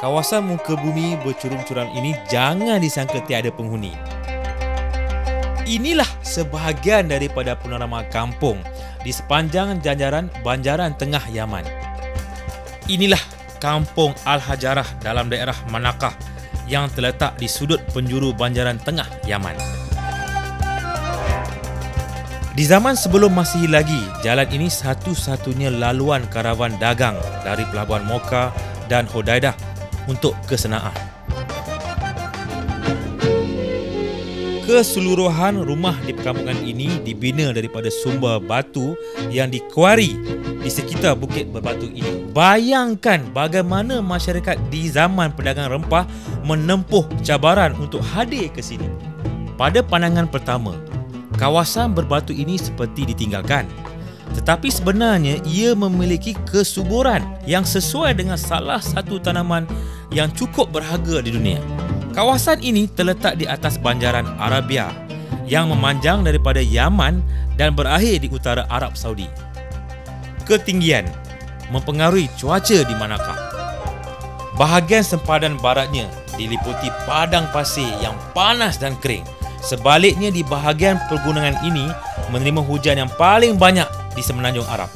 Kawasan muka bumi bercurum-curam ini jangan disangka tiada penghuni. Inilah sebahagian daripada panorama kampung di sepanjang janjaran Banjaran Tengah Yaman. Inilah Kampung Al-Hajarah dalam daerah Manakah yang terletak di sudut penjuru Banjaran Tengah Yaman. Di zaman sebelum Masihi lagi, jalan ini satu-satunya laluan karavan dagang dari Pelabuhan Mocha dan Hodeidah untuk ke Sana'a. Keseluruhan rumah di perkampungan ini dibina daripada sumber batu yang dikuari di sekitar Bukit Berbatu ini. Bayangkan bagaimana masyarakat di zaman pedagang rempah menempuh cabaran untuk hadir ke sini. Pada pandangan pertama, kawasan berbatu ini seperti ditinggalkan. Tetapi sebenarnya ia memiliki kesuburan yang sesuai dengan salah satu tanaman yang cukup berharga di dunia. Kawasan ini terletak di atas banjaran Arabia yang memanjang daripada Yaman dan berakhir di utara Arab Saudi. Ketinggian mempengaruhi cuaca di Manakah. Bahagian sempadan baratnya diliputi padang pasir yang panas dan kering. Sebaliknya di bahagian pergunungan ini menerima hujan yang paling banyak di Semenanjung Arab.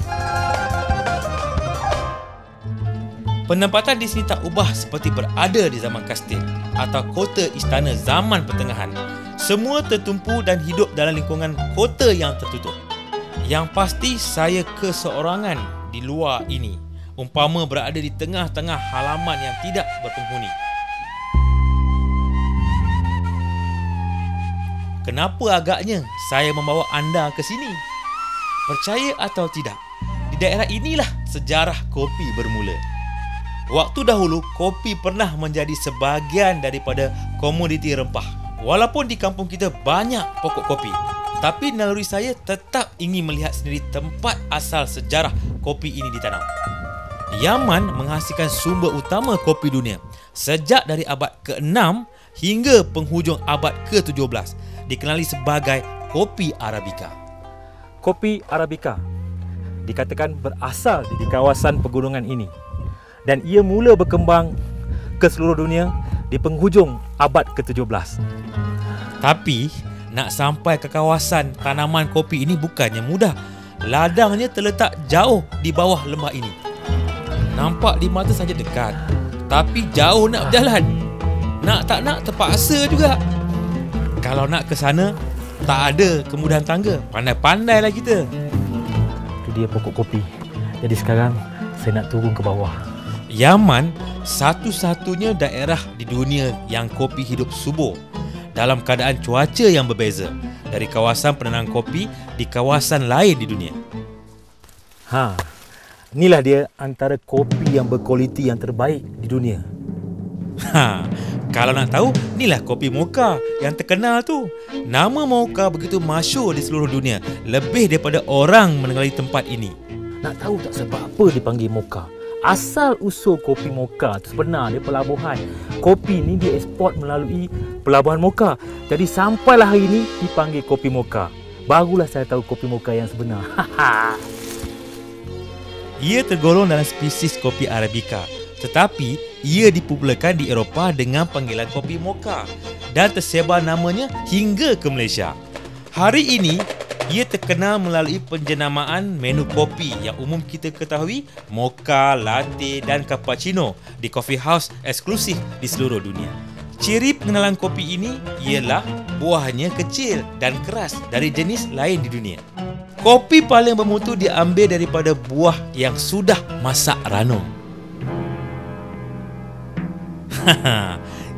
Penempatan di sini tak ubah seperti berada di zaman kastil atau kota istana zaman pertengahan. Semua tertumpu dan hidup dalam lingkungan kota yang tertutup. Yang pasti saya keseorangan di luar ini, umpama berada di tengah-tengah halaman yang tidak berpenghuni. Kenapa agaknya saya membawa anda ke sini? Percaya atau tidak, di daerah inilah sejarah kopi bermula. Waktu dahulu, kopi pernah menjadi sebahagian daripada komoditi rempah. Walaupun di kampung kita banyak pokok kopi, tapi naluri saya tetap ingin melihat sendiri tempat asal sejarah kopi ini ditanam. Yaman menghasilkan sumber utama kopi dunia sejak dari abad ke-6 hingga penghujung abad ke-17, dikenali sebagai kopi Arabica. Kopi Arabica dikatakan berasal di kawasan pegunungan ini dan ia mula berkembang ke seluruh dunia di penghujung abad ke-17. Tapi nak sampai ke kawasan tanaman kopi ini bukannya mudah. Ladangnya terletak jauh di bawah lembah ini. Nampak di mata saja dekat, tapi jauh nak berjalan. Nak tak nak terpaksa juga. Kalau nak ke sana, tak ada kemudahan tangga. Pandai-pandailah kita. Itu dia pokok kopi. Jadi sekarang saya nak turun ke bawah. Yaman satu-satunya daerah di dunia yang kopi hidup subur dalam keadaan cuaca yang berbeza dari kawasan penanam kopi di kawasan lain di dunia. Inilah dia antara kopi yang berkualiti yang terbaik di dunia. Kalau nak tahu, inilah kopi Mocha yang terkenal tu. Nama Mocha begitu masyhur di seluruh dunia. Lebih daripada orang mengenali tempat ini. Nak tahu tak sebab apa dipanggil Mocha? Asal usul kopi Mocha tu sebenarnya pelabuhan. Kopi ni dieksport melalui Pelabuhan Mocha. Jadi sampailah hari ini dipanggil kopi Mocha. Barulah saya tahu kopi Mocha yang sebenar. Ia tergolong dalam spesies kopi Arabica. Tetapi ia dipopulakan di Eropah dengan panggilan kopi Mocha dan tersebar namanya hingga ke Malaysia. Hari ini ia terkenal melalui penjenamaan menu kopi yang umum kita ketahui, mocha, latte dan cappuccino di coffee house eksklusif di seluruh dunia. Ciri pengenalan kopi ini ialah buahnya kecil dan keras dari jenis lain di dunia. Kopi paling bermutu diambil daripada buah yang sudah masak ranum.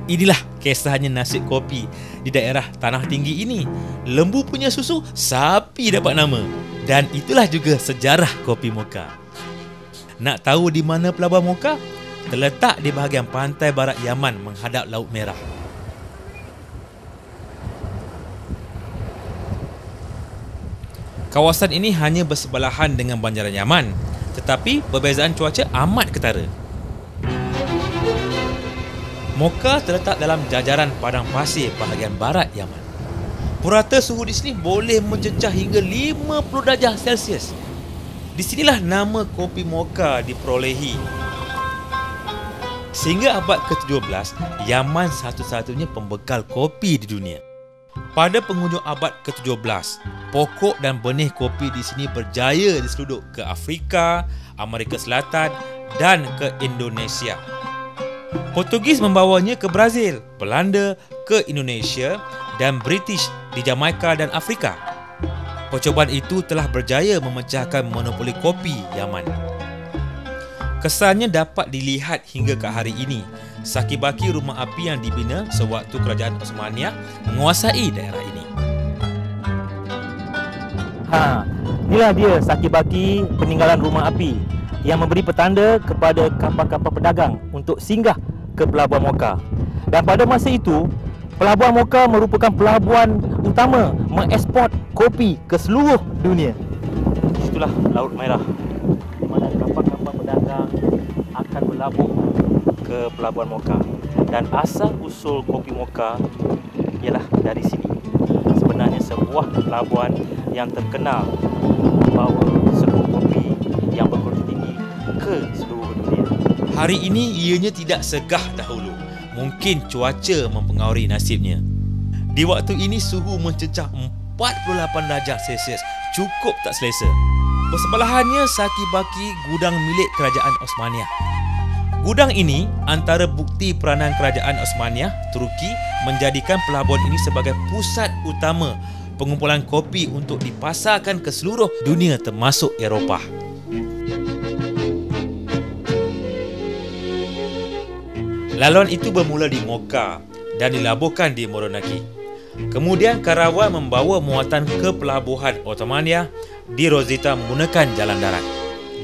Inilah kisahnya nasib kopi di daerah Tanah Tinggi ini. Lembu punya susu, sapi dapat nama. Dan itulah juga sejarah kopi Mocha. Nak tahu di mana Pelabuhan Mocha? Terletak di bahagian pantai barat Yaman menghadap Laut Merah. Kawasan ini hanya bersebelahan dengan banjaran Yaman, tetapi perbezaan cuaca amat ketara. Mocha terletak dalam jajaran padang pasir bahagian barat Yaman. Purata suhu di sini boleh mencecah hingga 50 darjah Celsius. Di sinilah nama kopi Mocha diperolehi. Sehingga abad ke-17, Yaman satu-satunya pembekal kopi di dunia. Pada penghujung abad ke-17, pokok dan benih kopi di sini berjaya diseluduk ke Afrika, Amerika Selatan dan ke Indonesia. Portugis membawanya ke Brazil, Belanda ke Indonesia dan British di Jamaika dan Afrika. Percubaan itu telah berjaya memecahkan monopoli kopi Yaman. Kesannya dapat dilihat hingga ke hari ini. Saki-baki rumah api yang dibina sewaktu kerajaan Osmania menguasai daerah ini. Inilah dia saki-baki peninggalan rumah api yang memberi petanda kepada kapal-kapal pedagang untuk singgah ke Pelabuhan Moka. Dan pada masa itu, Pelabuhan Moka merupakan pelabuhan utama mengeksport kopi ke seluruh dunia. Itulah Laut Merah, di mana kapal-kapal pedagang akan berlabuh ke Pelabuhan Moka. Dan asal usul kopi Moka ialah dari sini. Sebenarnya sebuah pelabuhan yang terkenal membawa seluruh kopi yang berkualitas tinggi ke seluruh dunia. Hari ini ianya tidak segah dahulu. Mungkin cuaca mempengaruhi nasibnya. Di waktu ini suhu mencecah 48 darjah Celsius. Cukup tak selesa. Bersebelahannya saki-baki gudang milik kerajaan Osmania. Gudang ini antara bukti peranan kerajaan Osmania, Turki menjadikan pelabuhan ini sebagai pusat utama pengumpulan kopi untuk dipasarkan ke seluruh dunia termasuk Eropah. Laluan itu bermula di Moka dan dilabuhkan di Moronaki. Kemudian karavan membawa muatan ke pelabuhan Ottomania di Rosetta menggunakan jalan darat.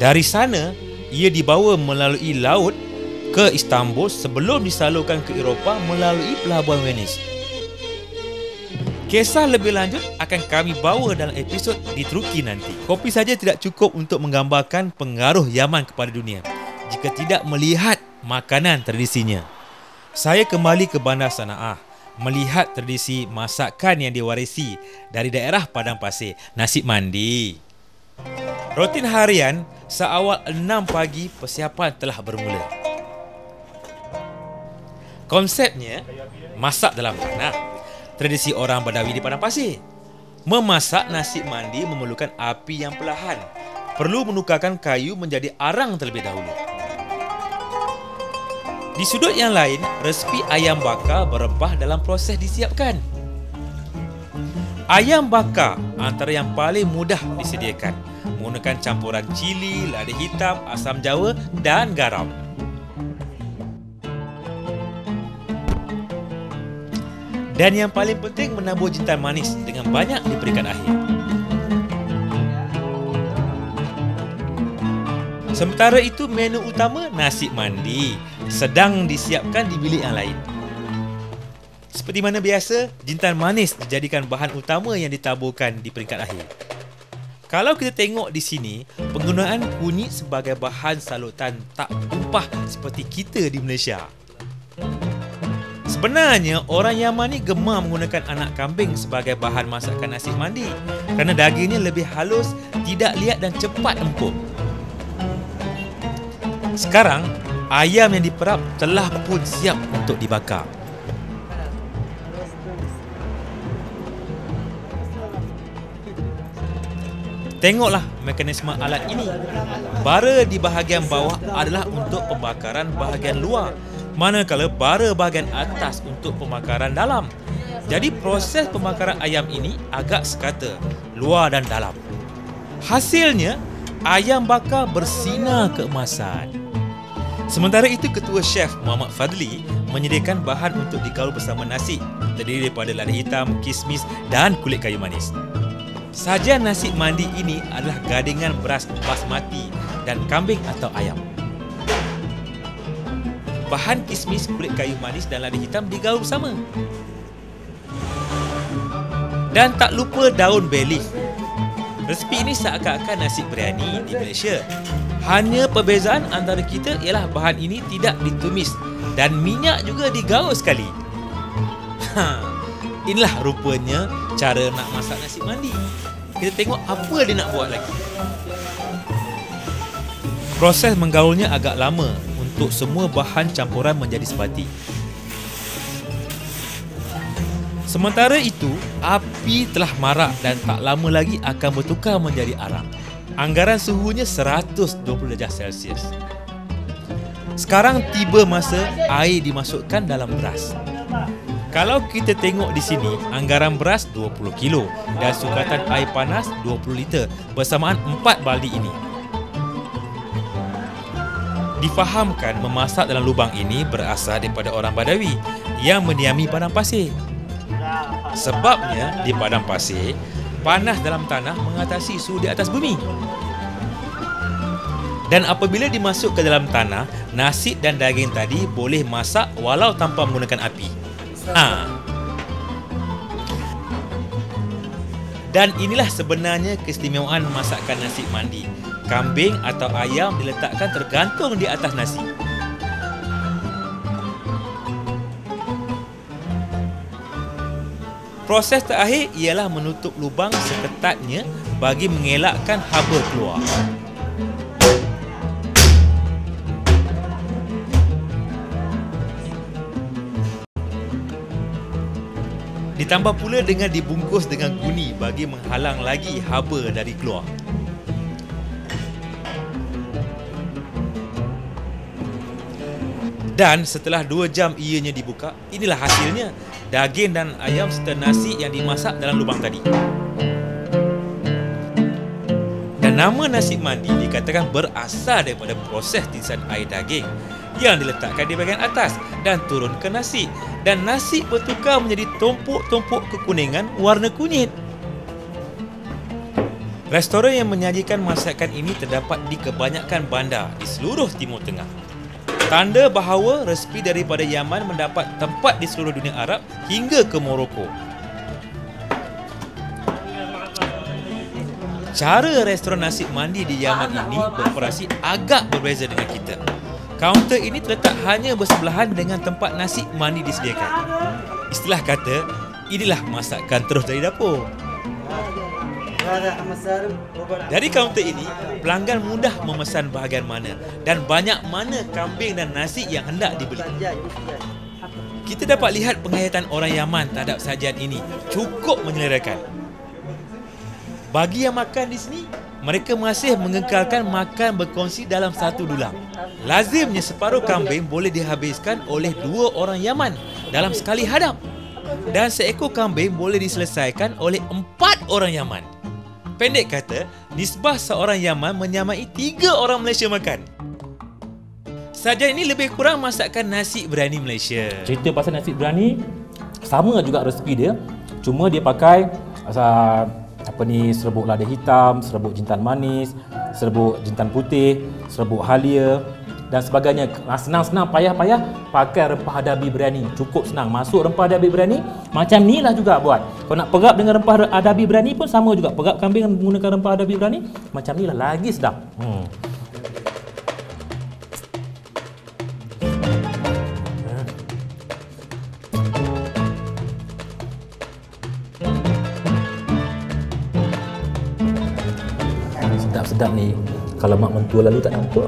Dari sana, ia dibawa melalui laut ke Istanbul sebelum disalurkan ke Eropah melalui pelabuhan Venice. Kisah lebih lanjut akan kami bawa dalam episod di Turki nanti. Kopi saja tidak cukup untuk menggambarkan pengaruh Yaman kepada dunia jika tidak melihat makanan tradisinya. Saya kembali ke Bandar Sana'a melihat tradisi masakan yang diwarisi dari daerah Padang Pasir, nasi mandi. Rutin harian seawal 6 pagi persiapan telah bermula. Konsepnya masak dalam tanah. Tradisi orang Badawi di Padang Pasir. Memasak nasi mandi memerlukan api yang perlahan. Perlu menukarkan kayu menjadi arang terlebih dahulu. Di sudut yang lain, resipi ayam bakar berempah dalam proses disiapkan. Ayam bakar antara yang paling mudah disediakan, menggunakan campuran cili, lada hitam, asam jawa dan garam. Dan yang paling penting menabur jintan manis dengan banyak di peringkat akhir. Sementara itu menu utama nasi mandi sedang disiapkan di bilik yang lain. Seperti mana biasa, jintan manis dijadikan bahan utama yang ditaburkan di peringkat akhir. Kalau kita tengok di sini, penggunaan kunyit sebagai bahan salutan tak tumpah seperti kita di Malaysia. Sebenarnya, orang Yaman ni gemar menggunakan anak kambing sebagai bahan masakan nasi mandi kerana dagingnya lebih halus, tidak liat dan cepat empuk. Sekarang, ayam yang diperap telah pun siap untuk dibakar. Tengoklah mekanisme alat ini. Bara di bahagian bawah adalah untuk pembakaran bahagian luar, manakala bara bahagian atas untuk pembakaran dalam. Jadi proses pembakaran ayam ini agak sekata, luar dan dalam. Hasilnya, ayam bakar bersinar keemasan. Sementara itu, Ketua Chef Muhammad Fadli menyediakan bahan untuk digaul bersama nasi, terdiri daripada lada hitam, kismis dan kulit kayu manis. Sajian nasi mandi ini adalah gadingan beras basmati dan kambing atau ayam. Bahan kismis, kulit kayu manis dan lada hitam digaul bersama. Dan tak lupa daun bay leaf. Resipi ini seakan-akan nasi biryani di Malaysia. Hanya perbezaan antara kita ialah bahan ini tidak ditumis dan minyak juga digaul sekali. Inilah rupanya cara nak masak nasi mandi. Kita tengok apa dia nak buat lagi. Proses menggaulnya agak lama untuk semua bahan campuran menjadi sebati. Sementara itu, api telah marak dan tak lama lagi akan bertukar menjadi arang. Anggaran suhunya 120 darjah Celsius. Sekarang tiba masa air dimasukkan dalam beras. Kalau kita tengok di sini, anggaran beras 20 kilo dan sukatan air panas 20 liter bersamaan 4 baldi ini. Difahamkan memasak dalam lubang ini berasal daripada orang Badawi yang mendiami padang pasir. Sebabnya di padang pasir, panas dalam tanah mengatasi suhu di atas bumi. Dan apabila dimasuk ke dalam tanah, nasi dan daging tadi boleh masak walau tanpa menggunakan api. Dan inilah sebenarnya keistimewaan masakan nasi mandi. Kambing atau ayam diletakkan tergantung di atas nasi. Proses terakhir ialah menutup lubang seketatnya bagi mengelakkan haba keluar. Ditambah pula dengan dibungkus dengan guni bagi menghalang lagi haba dari keluar. Dan setelah 2 jam ianya dibuka, inilah hasilnya. Daging dan ayam serta nasi yang dimasak dalam lubang tadi. Dan nama nasi mandi dikatakan berasal daripada proses tirisan air daging yang diletakkan di bahagian atas dan turun ke nasi. Dan nasi bertukar menjadi tumpuk-tumpuk kekuningan warna kunyit. Restoran yang menyajikan masakan ini terdapat di kebanyakan bandar di seluruh Timur Tengah. Tanda bahawa resipi daripada Yaman mendapat tempat di seluruh dunia Arab hingga ke Morocco. Cara restoran nasi mandi di Yaman ini beroperasi agak berbeza dengan kita. Kaunter ini terletak hanya bersebelahan dengan tempat nasi mandi disediakan. Istilah kata, inilah masakan terus dari dapur. Dari kaunter ini, pelanggan mudah memesan bahagian mana dan banyak mana kambing dan nasi yang hendak dibeli. Kita dapat lihat penghayatan orang Yaman terhadap sajian ini cukup menyelerakan. Bagi yang makan di sini, mereka masih mengekalkan makan berkongsi dalam satu dulang. Lazimnya separuh kambing boleh dihabiskan oleh 2 orang Yaman dalam sekali hadap. Dan seekor kambing boleh diselesaikan oleh 4 orang Yaman. Pendek kata, nisbah seorang Yaman menyamai 3 orang Malaysia makan. Sajian ini lebih kurang masakan nasi biryani Malaysia. Cerita pasal nasi biryani, sama juga resepi dia. Cuma dia pakai serbuk lada hitam, serbuk jintan manis, serbuk jintan putih, serbuk halia dan sebagainya. Senang-senang, payah-payah pakai rempah adabi biryani. Cukup senang. Masuk rempah adabi biryani, macam ni lah juga buat. Kalau nak perap dengan rempah adabi biryani pun sama juga. Perap kambing menggunakan rempah adabi biryani, macam ni lah, lagi sedap. Sedap-sedap ni. Kalau mak mentua lalu tak nampak.